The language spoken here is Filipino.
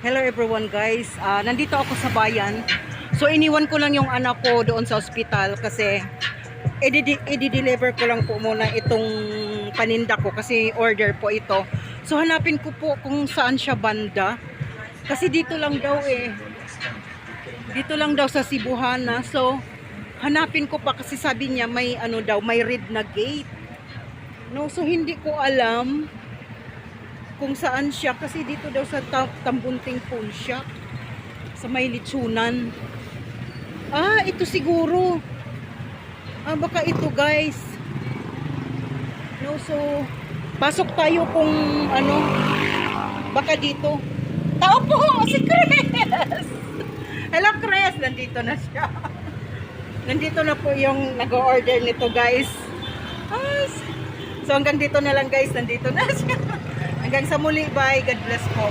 Hello everyone guys, nandito ako sa bayan. So iniwan ko lang yung anak ko doon sa ospital kasi i-deliver ko lang po muna itong paninda ko kasi order po ito. So hanapin ko po kung saan siya banda. Kasi dito lang daw Dito lang daw sa Cebuana. So hanapin ko pa kasi sabi niya may ano daw, may red na gate. No, so hindi ko alam kung saan siya kasi dito daw sa Tambunting Pawn Shop sa may litsunan. Ito siguro. Baka ito guys. No, so pasok tayo kung ano, baka dito. Tao po, si Chris. Hello Chris, nandito na siya. Nandito na po yung nag-order nito guys. So hanggang dito na lang guys, nandito na siya. Hanggang sa muli, bye. God bless po.